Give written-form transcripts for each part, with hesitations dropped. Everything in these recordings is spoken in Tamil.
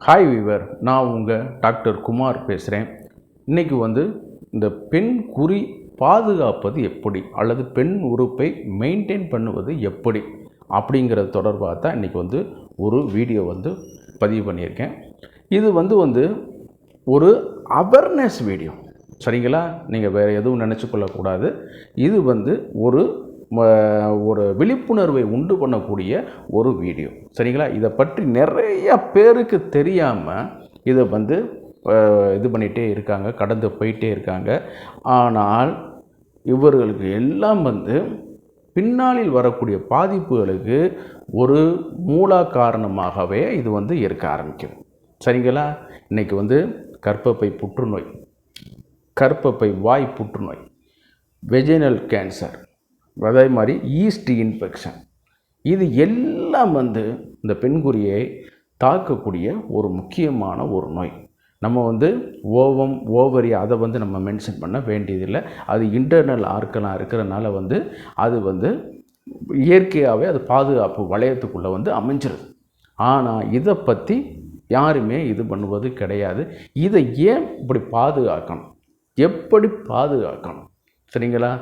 ஹாய் வீவர், நான் உங்கள் டாக்டர் குமார் பேசுகிறேன். இன்றைக்கி இந்த பெண் குறி பாதுகாப்பது எப்படி அல்லது பெண் உறுப்பை மெயின்டைன் பண்ணுவது எப்படி அப்படிங்கிறது தொடர்பாக தான் இன்றைக்கி ஒரு வீடியோ பதிவு பண்ணியிருக்கேன். இது ஒரு அவேர்னஸ் வீடியோ, சரிங்களா? நீங்கள் வேறு எதுவும் நினச்சிக்கொள்ளக்கூடாது. இது ஒரு விழிப்புணர்வை உண்டு பண்ணக்கூடிய ஒரு வீடியோ, சரிங்களா? இதை பற்றி நிறைய பேருக்கு தெரியாமல் இதை இது பண்ணிகிட்டே இருக்காங்க, கடந்து போயிட்டே இருக்காங்க. ஆனால் இவர்களுக்கு எல்லாம் பின்னாளில் வரக்கூடிய பாதிப்புகளுக்கு ஒரு மூல காரணமாகவே இது இருக்க ஆரம்பிக்கும், சரிங்களா? இன்றைக்கி கர்ப்பப்பை புற்றுநோய், கர்ப்பப்பை வாய் புற்றுநோய், வெஜினல் கேன்சர், அதே மாதிரி ஈஸ்ட் இன்ஃபெக்ஷன், இது எல்லாம் இந்த பெண்குறியை தாக்கக்கூடிய ஒரு முக்கியமான ஒரு நோய். நம்ம ஓவரி அதை நம்ம மென்ஷன் பண்ண வேண்டியதில்லை. அது இன்டர்னல் ஆர்கனாக இருக்கிறனால அது இயற்கையாகவே அது பாதுகாப்பு வளையத்துக்குள்ளே அமைஞ்சிருது. ஆனால் இதை பற்றி யாருமே இது பண்ணுவது கிடையாது. இதை ஏன் இப்படி பாதுகாக்கணும், எப்படி பாதுகாக்கணும், சரிங்களா?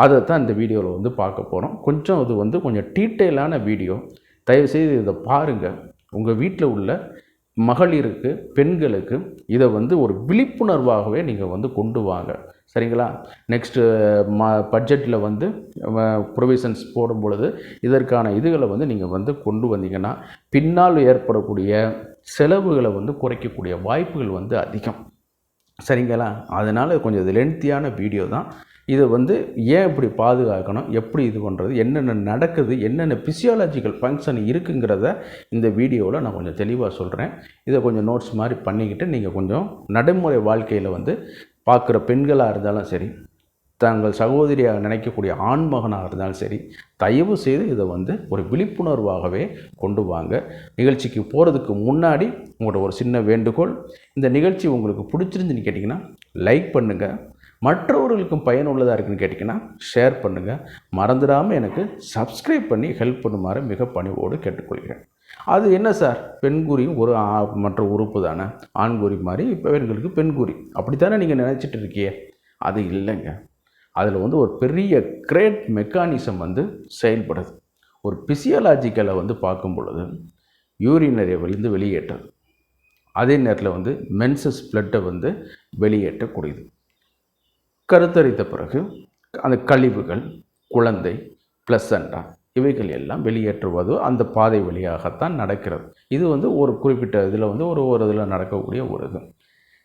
அதை தான் இந்த வீடியோவில் பார்க்க போகிறோம். கொஞ்சம் இது கொஞ்சம் டீட்டெயிலான வீடியோ. தயவுசெய்து இதை பாருங்கள். உங்கள் வீட்டில் உள்ள மகளிருக்கு, பெண்களுக்கு இதை ஒரு விழிப்புணர்வாகவே நீங்கள் கொண்டு வாங்க, சரிங்களா? நெக்ஸ்ட்டு பட்ஜெட்டில் ப்ரொவிஷன்ஸ் போடும் பொழுது இதற்கான இதுகளை நீங்கள் கொண்டு வந்தீங்கன்னா பின்னால் ஏற்படக்கூடிய செலவுகளை குறைக்கக்கூடிய வாய்ப்புகள் அதிகம், சரிங்களா? அதனால் கொஞ்சம் இது லென்த்தியான வீடியோ தான். இதை ஏன் இப்படி பாதுகாக்கணும், எப்படி இது பண்ணுறது, என்னென்ன நடக்குது, என்னென்ன ஃபிசியாலஜிக்கல் ஃபங்க்ஷன் இருக்குங்கிறத இந்த வீடியோவில் நான் கொஞ்சம் தெளிவாக சொல்கிறேன். இதை கொஞ்சம் நோட்ஸ் மாதிரி பண்ணிக்கிட்டு நீங்கள் கொஞ்சம் நடைமுறை வாழ்க்கையில் பார்க்குற பெண்களாக இருந்தாலும் சரி, தங்கள் சகோதரியாக நினைக்கக்கூடிய ஆண்மகனாக இருந்தாலும் சரி, தயவு செய்து இதை ஒரு விழிப்புணர்வாகவே கொண்டு வாங்க. நிகழ்ச்சிக்கு போகிறதுக்கு முன்னாடி உங்களோட ஒரு சின்ன வேண்டுகோள், இந்த நிகழ்ச்சி உங்களுக்கு பிடிச்சிருந்துன்னு கேட்டிங்கன்னா லைக் பண்ணுங்கள், மற்றவர்களுக்கும் பயனுள்ளதாக இருக்குன்னு கேட்டிங்கன்னா ஷேர் பண்ணுங்கள், மறந்துடாமல் எனக்கு சப்ஸ்கிரைப் பண்ணி ஹெல்ப் பண்ணுமாறு மிக பணிவோடு கேட்டுக்கொள்கிறேன். அது என்ன சார், பெண்குறியும் ஒரு மற்ற உறுப்பு தானே, ஆண்குறி மாதிரி இப்போ பெண்களுக்கு பெண்குறி அப்படி தானே நீங்கள் நினச்சிட்டு இருக்கியே? அது இல்லைங்க. அதில் ஒரு பெரிய கிரேட் மெக்கானிசம் செயல்படுது. ஒரு பிசியாலஜிக்கலை பார்க்கும் பொழுது யூரினரியை வெளியேற்றது, அதே நேரத்தில் மென்சஸ் பிளட்டை வெளியேற்றக்கூடியது. கருத்தரித்த பிறகு அந்த கழிவுகள், குழந்தை, பிளசண்டா இவைகள் எல்லாம் வெளியேற்றுவது அந்த பாதை வழியாகத்தான் நடக்கிறது. இது ஒரு குறிப்பிட்ட இதில் ஒரு இதில் நடக்கக்கூடிய ஒரு இது.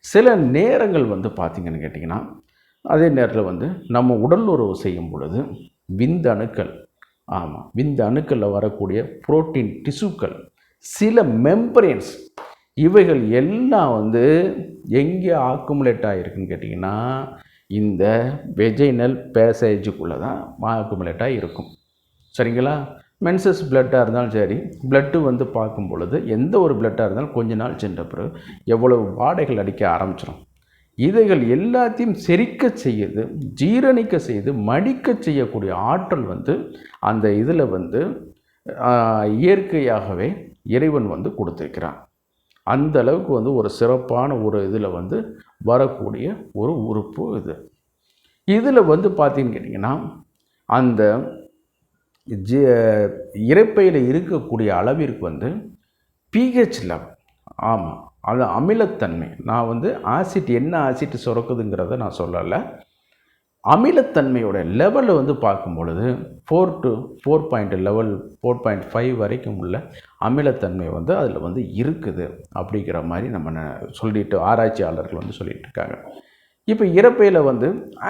சில நேரங்கள் பார்த்திங்கன்னு கேட்டிங்கன்னா, அதே நேரத்தில் நம்ம உடல் உறவு செய்யும் பொழுது விந்தணுக்கள், ஆமாம், விந்தணுக்களில் வரக்கூடிய புரோட்டீன் டிஷ்யூக்கள், சில மெம்பரேன்ஸ், இவைகள் எல்லாம் எங்கே ஆக்குமுலேட் ஆகிருக்குன்னு கேட்டிங்கன்னா இந்த வெஜைனல் பேசேஜுக்குள்ளே தான் ஆக்குமுலேட்டாக இருக்கும், சரிங்களா? மென்சஸ் பிளட்டாக இருந்தாலும் சரி, பிளட்டு பார்க்கும் பொழுது எந்த ஒரு பிளட்டாக இருந்தாலும் கொஞ்ச நாள் சென்ற பிறகு எவ்வளவு வாடைகள் அடிக்க ஆரம்பிச்சிடும். இதைகள் எல்லாத்தையும் செரிக்க செய்யுது, ஜீரணிக்க செய்து மடிக்க செய்யக்கூடிய ஆற்றல் அந்த இதில் இயற்கையாகவே இறைவன் கொடுத்துருக்கிறான். அந்த அளவுக்கு ஒரு சிறப்பான ஒரு இதில் வரக்கூடிய ஒரு உறுப்பு இது. இதில் பார்த்தீங்கன்னு கேட்டிங்கன்னா அந்த இரைப்பையில் இருக்கக்கூடிய அளவிற்கு பிஹெச் லெவல், ஆமாம், அது அமிலத்தன்மை. நான் ஆசிட் என்ன ஆசிட் சுரக்குதுங்கிறத நான் சொல்லலை. அமிலத்தன்மையோட லெவலில் பார்க்கும் பொழுது 4 to 4.5 வரைக்கும் உள்ள அமிலத்தன்மை அதில் இருக்குது அப்படிங்கிற மாதிரி நம்ம சொல்லிட்டு ஆராய்ச்சியாளர்கள் சொல்லிகிட்டு இருக்காங்க. இப்போ இரைப்பையில்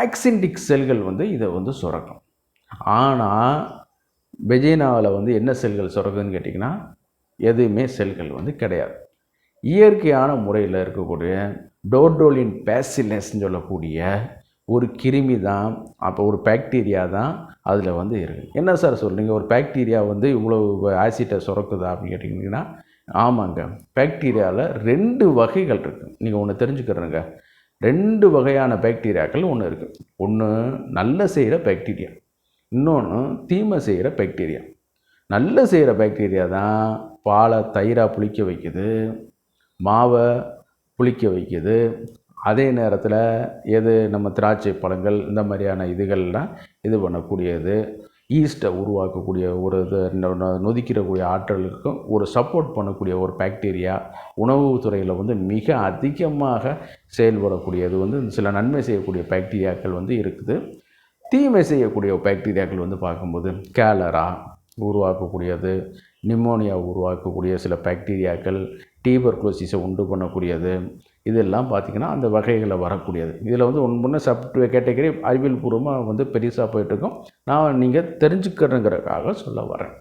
ஆக்சின்டிக் செல்கள் இதை சுரக்கும். ஆனால் வெஜினாவில் என்ன செல்கள் சுரக்குதுன்னு கேட்டிங்கன்னா எதுவுமே செல்கள் கிடையாது. இயற்கையான முறையில் இருக்கக்கூடிய டோர்டோலின் பேசிலஸ்ன்னு சொல்லக்கூடிய ஒரு கிருமி தான், அப்போ ஒரு பாக்டீரியா தான் அதில் இருக்குது. என்ன சார் சொல்கிறீங்க, ஒரு பாக்டீரியா இவ்வளோ ஆசிட்டை சுரக்குதா அப்படின்னு கேட்டிங்கன்னா, ஆமாங்க, பாக்டீரியாவில் 2 வகைகள் இருக்குது. நீங்கள் ஒன்று தெரிஞ்சுக்கிறீங்க, 2 வகையான பாக்டீரியாக்கள் ஒன்று இருக்குது. ஒன்று நல்ல செய்கிற பாக்டீரியா, இன்னொன்று தீமை செய்கிற பாக்டீரியா. நல்ல செய்கிற பாக்டீரியா தான் பாலை தயிராக புளிக்க வைக்குது, மாவை புளிக்க வைக்குது. அதே நேரத்தில் எது நம்ம திராட்சை பழங்கள் இந்த மாதிரியான இதுகள்லாம் இது பண்ணக்கூடியது, ஈஸ்ட்டை உருவாக்கக்கூடிய ஒரு இது நொதிக்கிறக்கூடிய ஆற்றலுக்கும் ஒரு சப்போர்ட் பண்ணக்கூடிய ஒரு பாக்டீரியா உணவுத்துறையில் வந்து மிக அதிகமாக செயல்படக்கூடியது வந்து சில நன்மை செய்யக்கூடிய பாக்டீரியாக்கள் வந்து இருக்குது. தீமை செய்யக்கூடிய பாக்டீரியாக்கள் வந்து பார்க்கும்போது கேலரா உருவாக்கக்கூடியது, நிமோனியா உருவாக்கக்கூடிய சில பாக்டீரியாக்கள், டியூபர்குலோசிஸை உண்டு பண்ணக்கூடியது, இதெல்லாம் பார்த்திங்கன்னா அந்த வகைகளில் வரக்கூடியது. இதில் வந்து ஒன்று சப் கேட்டகரி அறிவியல் பூர்வமாக வந்து பெருசாக போயிட்டுருக்கோம். நான் நீங்கள் தெரிஞ்சுக்கிறேங்கிறதுக்காக சொல்ல வரேன்.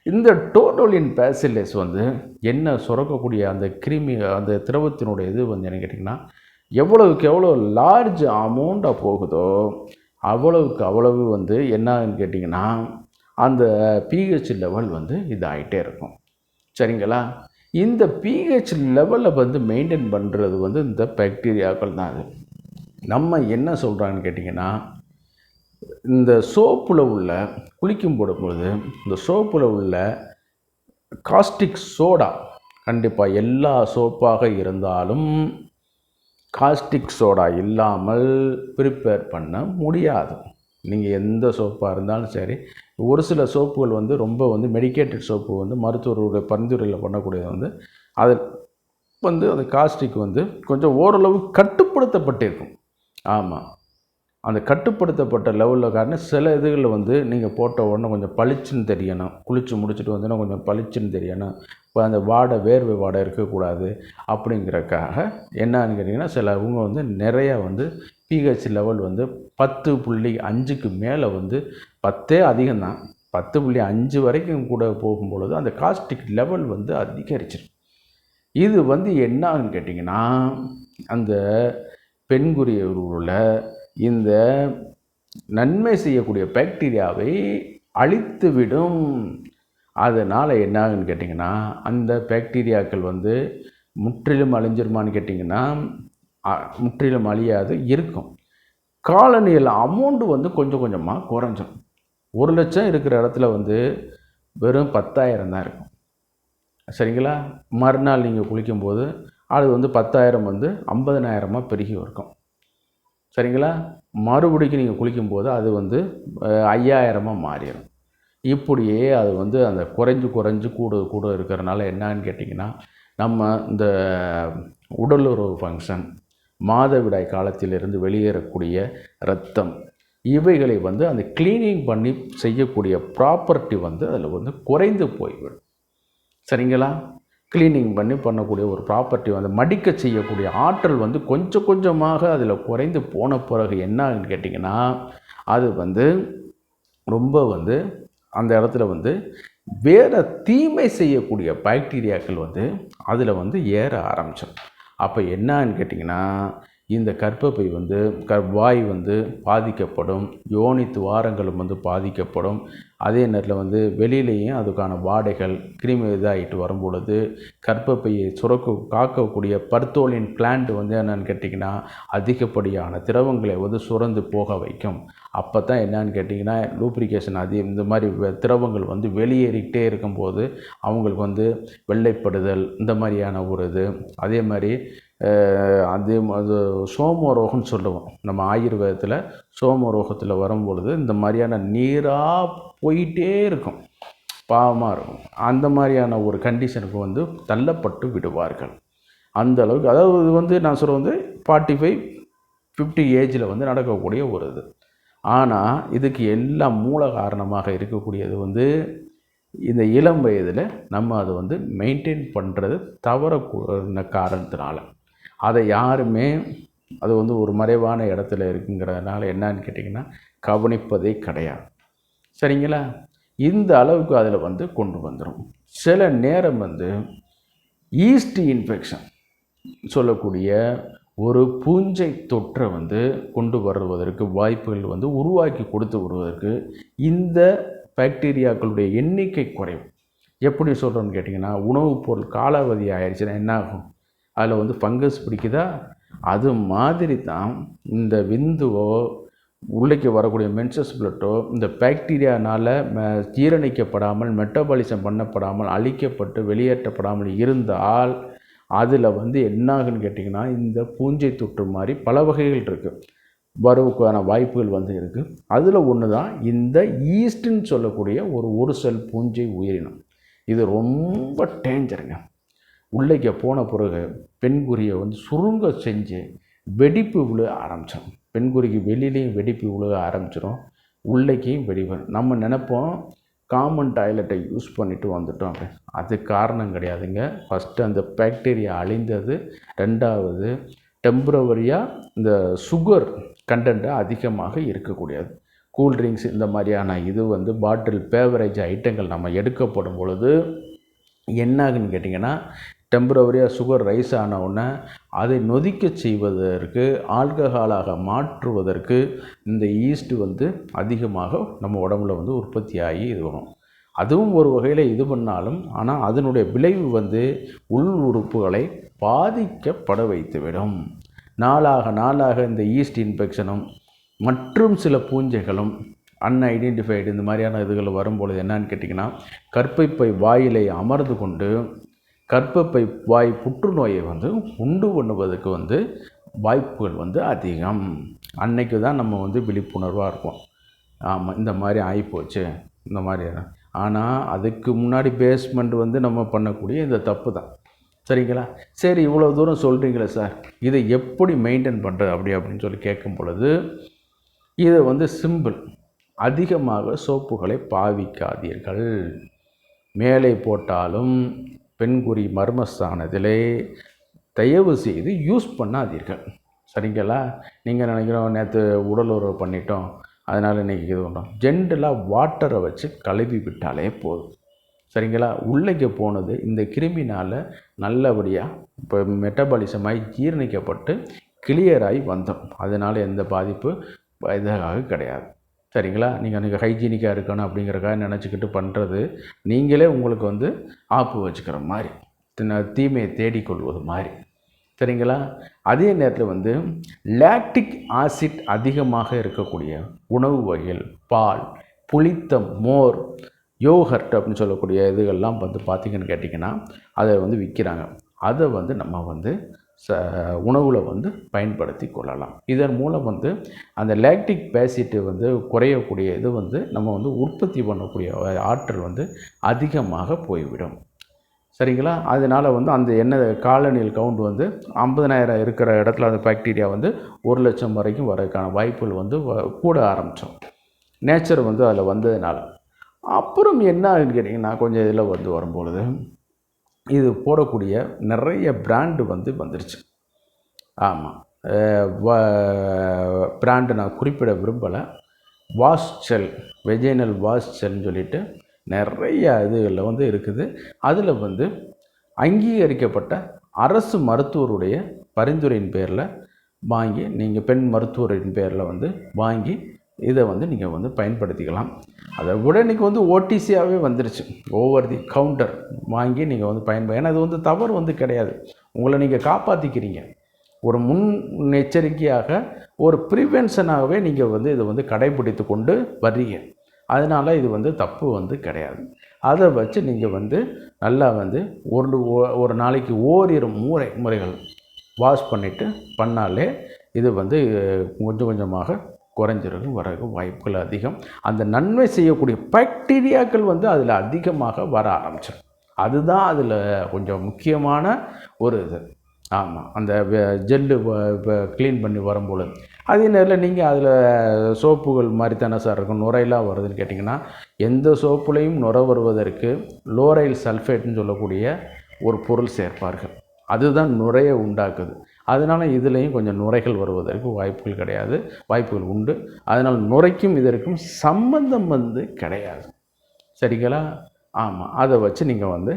இந்த டோர்டோலின் பேசிலஸ் வந்து என்ன சுரக்கக்கூடிய அந்த கிருமி அந்த திரவத்தினுடைய இது வந்து என்ன கேட்டிங்கன்னா, எவ்வளவுக்கு எவ்வளோ லார்ஜ் அமௌண்ட்டாக போகுதோ அவ்வளவுக்கு அவ்வளவு வந்து என்னன்னு கேட்டிங்கன்னா அந்த pH லெவல் வந்து இதாகிட்டே இருக்கும். சரிங்களா? இந்த pH லெவலை வந்து மெயின்டைன் பண்ணுறது வந்து இந்த பாக்டீரியாக்கள் தான். அது நம்ம என்ன சொல்கிறாங்கன்னு கேட்டிங்கன்னா, இந்த சோப்பில் உள்ள குளிக்கும் போடும்போது இந்த சோப்பில் உள்ள காஸ்டிக் சோடா, கண்டிப்பாக எல்லா சோப்பாக இருந்தாலும் காஸ்டிக் சோடா இல்லாமல் ப்ரிப்பேர் பண்ண முடியாது. நீங்கள் எந்த சோப்பாக இருந்தாலும் சரி, ஒரு சில சோப்புகள் வந்து ரொம்ப வந்து மெடிக்கேட்டட் சோப்பு வந்து மருத்துவருடைய பரிந்துரையில் பண்ணக்கூடியது வந்து அதில் வந்து அந்த காஸ்டிக் வந்து கொஞ்சம் ஓரளவு கட்டுப்படுத்தப்பட்டிருக்கும். ஆமாம், அந்த கட்டுப்படுத்தப்பட்ட லெவலில் காரணம் சில இதுகளில் வந்து நீங்கள் போட்ட உடனே கொஞ்சம் பளிச்சுன்னு தெரியணும், குளித்து முடிச்சுட்டு வந்தோன்னா கொஞ்சம் பளிச்சுன்னு தெரியணும், இப்போ அந்த வாடை வேர்வை வாடை இருக்கக்கூடாது அப்படிங்கிறக்காக என்னன்னு கேட்டிங்கன்னா சிலவங்க வந்து நிறையா வந்து pH லெவல் வந்து 10.5க்கு மேலே வந்து 10 அதிகம்தான், 10.5 வரைக்கும் கூட போகும்பொழுது அந்த காஸ்டிக் லெவல் வந்து அதிகரிச்சிடும். இது வந்து என்னன்னு கேட்டிங்கன்னா அந்த பெண்குறியுள்ள இந்த நன்மை செய்யக்கூடிய பாக்டீரியாவை அழித்துவிடும். அதனால் என்னாகுன்னு கேட்டிங்கன்னா அந்த பாக்டீரியாக்கள் வந்து முற்றிலும் அழிஞ்சிருமான்னு கேட்டிங்கன்னா முற்றிலும் அழியாது, இருக்கும். காலனியில் அமௌண்ட்டு வந்து கொஞ்சம் கொஞ்சமாக குறைஞ்சிடும். 1 லட்சம் இருக்கிற இடத்துல வந்து வெறும் 10,000 தான் இருக்கும். சரிங்களா? மறுநாள் நீங்கள் குளிக்கும்போது அது வந்து 10,000 வந்து 50,000 பெருகி இருக்கும். சரிங்களா? மறுபடிக்கு நீங்கள் குளிக்கும்போது அது வந்து 5,000 மாறிடும். இப்படியே அது வந்து அந்த குறைஞ்சு கூட இருக்கிறனால என்னன்னு கேட்டிங்கன்னா நம்ம இந்த உடலுறவு ஃபங்க்ஷன், மாதவிடாய் காலத்திலிருந்து வெளியேறக்கூடிய இரத்தம், இவைகளை வந்து அந்த க்ளீனிங் பண்ணி செய்யக்கூடிய ப்ராப்பர்ட்டி வந்து அதில் வந்து குறைந்து போய்விடும். சரிங்களா? க்ளீனிங் பண்ணக்கூடிய ஒரு ப்ராப்பர்ட்டி வந்து மடிக்க செய்யக்கூடிய ஆற்றல் வந்து கொஞ்சம் கொஞ்சமாக அதில் குறைந்து போன பிறகு என்னான்னு கேட்டிங்கன்னா அது வந்து ரொம்ப வந்து அந்த இடத்துல வந்து வேறு தீமை செய்யக்கூடிய பாக்டீரியாக்கள் வந்து அதில் வந்து ஏற ஆரம்பிச்சிடும். அப்போ என்னன்னு கேட்டிங்கன்னா இந்த கர்ப்பப்பை வந்து வாய் வந்து பாதிக்கப்படும், யோனி துவாரங்களும் வந்து பாதிக்கப்படும். அதே நேரத்தில் வந்து வெளியிலேயும் அதுக்கான வாடைகள் கிருமி இதாகிட்டு வரும்பொழுது கர்ப்பப்பையை காக்கக்கூடிய பர்தோலின் பிளான்ட் வந்து என்னென்னு கேட்டிங்கன்னா அதிகப்படியான திரவங்களை வந்து சுரந்து போக வைக்கும். அப்போ தான் என்னன்னு கேட்டிங்கன்னா லூப்ரிகேஷன் இந்த மாதிரி திரவங்கள் வந்து வெளியேறிக்கிட்டே இருக்கும்போது அவங்களுக்கு வந்து வெள்ளைப்படுதல் இந்த மாதிரியான ஒரு இது. அதே மாதிரி அது சோமரோகம்னு சொல்லுவோம். நம்ம ஆயுர்வேதத்தில் சோமரோகத்தில் வரும்பொழுது இந்த மாதிரியான நீராக போயிட்டே இருக்கும், பாவமாக இருக்கும். அந்த மாதிரியான ஒரு கண்டிஷனுக்கு வந்து தள்ளப்பட்டு விடுவார்கள். அந்த அளவுக்கு, அதாவது இது வந்து நான் சொல்ல வந்து 45-50 ஏஜில் வந்து நடக்கக்கூடிய ஒரு இது. ஆனால் இதுக்கு எல்லாம் மூல காரணமாக இருக்கக்கூடியது வந்து இந்த இளம் வயதில் நம்ம அதை வந்து மெயின்டைன் பண்ணுறது தவற காரணத்தினால அதை யாருமே அது வந்து ஒரு மறைவான இடத்துல இருக்குங்கிறதுனால என்னன்னு கேட்டிங்கன்னா கவனிப்பதே கிடையாது. சரிங்களா? இந்த அளவுக்கு அதில் வந்து கொண்டு வந்துடும். சில நேரம் வந்து ஈஸ்ட் இன்ஃபெக்ஷன் சொல்லக்கூடிய ஒரு பூஞ்சை தொற்றை வந்து கொண்டு வருவதற்கு வாய்ப்புகள் வந்து உருவாக்கி கொடுத்து வருவதற்கு இந்த பாக்டீரியாக்களுடைய எண்ணிக்கை குறையும். எப்படி சொல்கிறோன்னு கேட்டிங்கன்னா உணவுப் பொருள் காலாவதி ஆயிடுச்சுன்னா என்ன ஆகும்? அதில் வந்து ஃபங்கஸ் பிடிக்குதா? அது மாதிரி தான் இந்த விந்துவோ உள்ளே வரக்கூடிய மென்சஸ் பிளட்டோ இந்த பாக்டீரியானால் ஜீரணிக்கப்படாமல் மெட்டபாலிசம் பண்ணப்படாமல் அழிக்கப்பட்டு வெளியேற்றப்படாமல் இருந்தால் அதில் வந்து என்னாகுன்னு கேட்டிங்கன்னா, இந்த பூஞ்சை தொற்று மாதிரி பல வகைகள் இருக்குது, வரவுக்கான வாய்ப்புகள் வந்து இருக்குது. அதில் ஒன்று தான் இந்த ஈஸ்ட்டுன்னு சொல்லக்கூடிய ஒரு செல் பூஞ்சை உயிரினம். இது ரொம்ப டேஞ்சருங்க. உள்ளே போன பிறகு பெண்குறியை வந்து சுருங்க செஞ்சு வெடிப்பு விழுக ஆரம்பிச்சிடும். பெண்குறிக்கு வெளியிலையும் வெடிப்பு விழுக ஆரம்பிச்சிடும், உள்ளேக்கையும் வெடிப்பு. நம்ம நினைப்போம் காமன் டாய்லெட்டை யூஸ் பண்ணிவிட்டு வந்துட்டோம் அப்படி. அது காரணம் கிடையாதுங்க. ஃபஸ்ட்டு அந்த பாக்டீரியா அழிந்தது. ரெண்டாவது டெம்பரவரியாக இந்த சுகர் கண்டென்ட்டு அதிகமாக இருக்கக்கூடியது. கூல்ட்ரிங்க்ஸ் இந்த மாதிரியான இது வந்து பாட்டில் பேவரேஜ் ஐட்டங்கள் நம்ம எடுக்கப்படும் பொழுது என்னாகுன்னு கேட்டிங்கன்னா, டெம்பரவரியாக சுகர் ரைஸ் ஆனவுடனே அதை நொதிக்க செய்வதற்கு, ஆல்கஹாலாக மாற்றுவதற்கு இந்த ஈஸ்ட்டு வந்து அதிகமாக நம்ம உடம்புல வந்து உற்பத்தி ஆகி இது வரும். அதுவும் ஒரு வகையில் இது பண்ணாலும், ஆனால் அதனுடைய விளைவு வந்து உள் உறுப்புகளை பாதிக்கப்பட வைத்துவிடும். நாளாக இந்த ஈஸ்ட் இன்ஃபெக்ஷனும் மற்றும் சில பூஞ்சைகளும் அன்ஐடென்டிஃபைடு இந்த மாதிரியான இதுகள் வரும்பொழுது என்னன்னு கேட்டிங்கன்னா, கர்ப்பப்பை வாயிலை அமர்ந்து கொண்டு கர்ப்பப்பை வாய் புற்றுநோயை வந்து உண்டு பண்ணுவதற்கு வந்து வாய்ப்புகள் வந்து அதிகம். அன்னைக்கு தான் நம்ம வந்து விழிப்புணர்வாக இருப்போம். ஆமாம், இந்த மாதிரி ஆகிப்போச்சு இந்த மாதிரி. ஆனால் அதுக்கு முன்னாடி பேஸ்மெண்ட் வந்து நம்ம பண்ணக்கூடிய இந்த தப்பு தான். சரிங்களா? சரி, இவ்வளோ தூரம் சொல்கிறீங்களே சார், இதை எப்படி மெயின்டைன் பண்ணுறது அப்படின்னு சொல்லி கேட்கும் பொழுது, இதை வந்து சிம்பிள். அதிகமாக சோப்புகளை பாவிக்காதீர்கள். மேலே போட்டாலும் பெண்குறி மர்மஸ்தானத்திலே தயவு செய்து யூஸ் பண்ணாதீர்கள். சரிங்களா? நீங்கள் நினைக்கிறோம் நேற்று உடல் உறவு பண்ணிட்டோம், அதனால் இன்றைக்கி இது பண்ணுறோம். ஜென்ரலாக வாட்டரை வச்சு கழுவி விட்டாலே போதும். சரிங்களா? உள்ளே போனது இந்த கிருமினால் நல்லபடியாக இப்போ மெட்டபாலிசமாகி ஜீரணிக்கப்பட்டு கிளியராகி வந்துடும். அதனால் எந்த பாதிப்பு இதாக கிடையாது. சரிங்களா? நீங்கள் ஹைஜீனிக்காக இருக்கணும் அப்படிங்கிறக்காக நினச்சிக்கிட்டு பண்ணுறது, நீங்களே உங்களுக்கு வந்து ஆப்பு வச்சுக்கிற மாதிரி, தீமையை தேடிக்கொள்வது மாதிரி. சரிங்களா? அதே நேரத்தில் வந்து லாக்டிக் ஆசிட் அதிகமாக இருக்கக்கூடிய உணவு வகைகள், பால், புளித்த மோர், யோகர்ட் அப்படின்னு சொல்லக்கூடிய இதுகள்லாம் வந்து பார்த்திங்கன்னு கேட்டிங்கன்னா அதை வந்து விற்கிறாங்க. அதை வந்து நம்ம வந்து உணவில் வந்து பயன்படுத்தி கொள்ளலாம். இதன் மூலம் வந்து அந்த லாக்டிக் ஆசிட் வந்து குறையக்கூடிய இது வந்து நம்ம வந்து உற்பத்தி பண்ணக்கூடிய ஆற்றல் வந்து அதிகமாக போய்விடும். சரிங்களா? அதனால் வந்து அந்த எண்ணெய் காலனியல் கவுண்ட் வந்து 50,000 இருக்கிற இடத்துல அந்த பாக்டீரியா வந்து 1,00,000 வரைக்கும் வரதுக்கான வாய்ப்புகள் வந்து கூட ஆரம்பித்தோம். நேச்சர் வந்து அதில் வந்ததுனால. அப்புறம் என்ன ஆகுன்னு கேட்டிங்கன்னா, கொஞ்சம் இதில் வந்து வரும்பொழுது இது போடக்கூடிய நிறைய பிராண்டு வந்து வந்துருச்சு. ஆமாம், பிராண்டு நான் குறிப்பிட விரும்பலை. வாஷ் செல், வெஜைனல் வாஷ் செல்னு சொல்லிட்டு நிறைய இதுகளில் வந்து இருக்குது. அதில் வந்து அங்கீகரிக்கப்பட்ட அரசு மருத்துவருடைய பரிந்துரையின் பேரில் வாங்கி, நீங்கள் பெண் மருத்துவரின் பேரில் வந்து வாங்கி இதை வந்து நீங்கள் வந்து பயன்படுத்திக்கலாம். அதை விட இன்றைக்கி வந்து ஓடிசியாகவே வந்துருச்சு. ஓவர் தி கவுண்டர் வாங்கி நீங்கள் வந்து ஏன்னா அது வந்து தவறு வந்து கிடையாது. உங்களை நீங்கள் காப்பாற்றிக்கிறீங்க. ஒரு முன்னெச்சரிக்கையாக, ஒரு ப்ரிவென்ஷனாகவே நீங்கள் வந்து இதை வந்து கடைபிடித்து கொண்டு வர்றீங்க. அதனால் இது வந்து தப்பு வந்து கிடையாது. அதை வச்சு நீங்கள் வந்து நல்லா வந்து ஒரு நாளைக்கு ஓரிரு முறைகள் வாஷ் பண்ணிவிட்டு பண்ணாலே இது வந்து கொஞ்சம் கொஞ்சமாக குறைஞ்சிருக்கும், வரக்கு வாய்ப்புகள் அதிகம். அந்த நன்மை செய்யக்கூடிய பாக்டீரியாக்கள் வந்து அதில் அதிகமாக வர ஆரம்பிச்சிடும். அதுதான் அதில் கொஞ்சம் முக்கியமான ஒரு இது. ஆமாம், அந்த ஜெல்லு க்ளீன் பண்ணி வரும்பொழுது அதே நேரத்தில் நீங்கள் அதில் சோப்புகள் மாதிரி தானே சார் இருக்கும், நுரையெல்லாம் வருதுன்னு கேட்டிங்கன்னா, எந்த சோப்புலையும் நுரை வருவதற்கு லோரைல் சல்ஃபேட்னு சொல்லக்கூடிய ஒரு பொருள் சேர்ப்பார்கள். அதுதான் நுரையை உண்டாக்குது. அதனால் இதுலேயும் கொஞ்சம் நுரைகள் வருவதற்கு வாய்ப்புகள் உண்டு. அதனால் நுரைக்கும் இதற்கும் சம்பந்தம் வந்து கிடையாது. சரிங்களா? ஆமாம், அதை வச்சு நீங்கள் வந்து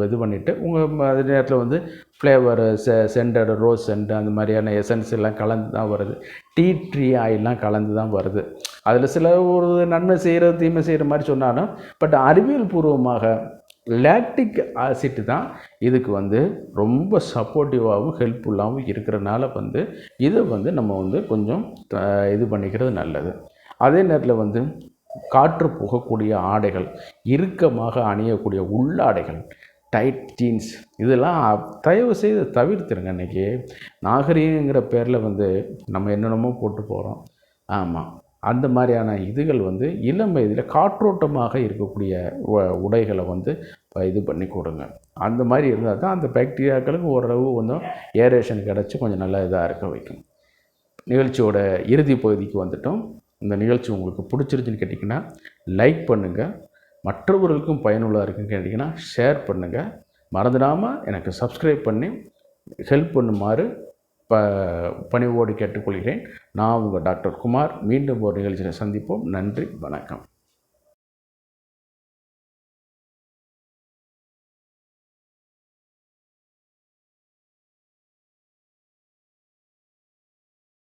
இது பண்ணிவிட்டு உங்கள் அதே நேரத்தில் வந்து ஃப்ளேவரு சென்டடு, ரோஸ் சென்ட் அந்த மாதிரியான எசன்ஸ் எல்லாம் கலந்து தான் வருது. டீ ட்ரீ ஆயிலெலாம் கலந்து தான் வருது. அதில் சில ஒரு நன்மை செய்கிறது தீமை செய்கிற மாதிரி சொன்னாலும், பட் அறிவியல் பூர்வமாக லாக்டிக் ஆசிட் தான் இதுக்கு வந்து ரொம்ப சப்போர்ட்டிவாகவும் ஹெல்ப்ஃபுல்லாகவும் இருக்கிறனால வந்து இதை வந்து நம்ம வந்து கொஞ்சம் இது பண்ணிக்கிறது நல்லது. அதே நேரத்தில் வந்து காற்று புகக்கூடிய ஆடைகள், இறுக்கமாக அணியக்கூடிய உள்ளாடைகள், டைட் ஜீன்ஸ் இதெல்லாம் தயவு செய்து தவிர்த்துருங்க. இன்றைக்கி நாகரீகங்கிற பேரில் வந்து நம்ம என்னென்னமோ போட்டு போகிறோம். ஆமாம், அந்த மாதிரியான இதுகள் வந்து இளம் வயதில் காற்றோட்டமாக இருக்கக்கூடிய உடைகளை வந்து இது பண்ணி கொடுங்க. அந்த மாதிரி இருந்தால் தான் அந்த பாக்டீரியாக்களுக்கு ஓரளவு கொஞ்சம் ஏரேஷன் கிடச்சி கொஞ்சம் நல்லா இதாக இருக்க வைக்கும். நிகழ்ச்சியோட இறுதி பகுதிக்கு வந்துட்டோம். இந்த நிகழ்ச்சி உங்களுக்கு பிடிச்சிருச்சுன்னு கேட்டிங்கன்னா லைக் பண்ணுங்கள், மற்றவர்களுக்கும் பயனுள்ளதாக இருக்குன்னு கேட்டிங்கன்னா ஷேர் பண்ணுங்கள். மறந்துடாமல் எனக்கு சப்ஸ்கிரைப் பண்ணி ஹெல்ப் பண்ணுமாறு பணிவோடு கேட்டுக்கொள்கிறேன். நான் உங்கள் டாக்டர் குமார். மீண்டும் ஒரு நிகழ்ச்சியில் சந்திப்போம். நன்றி, வணக்கம்.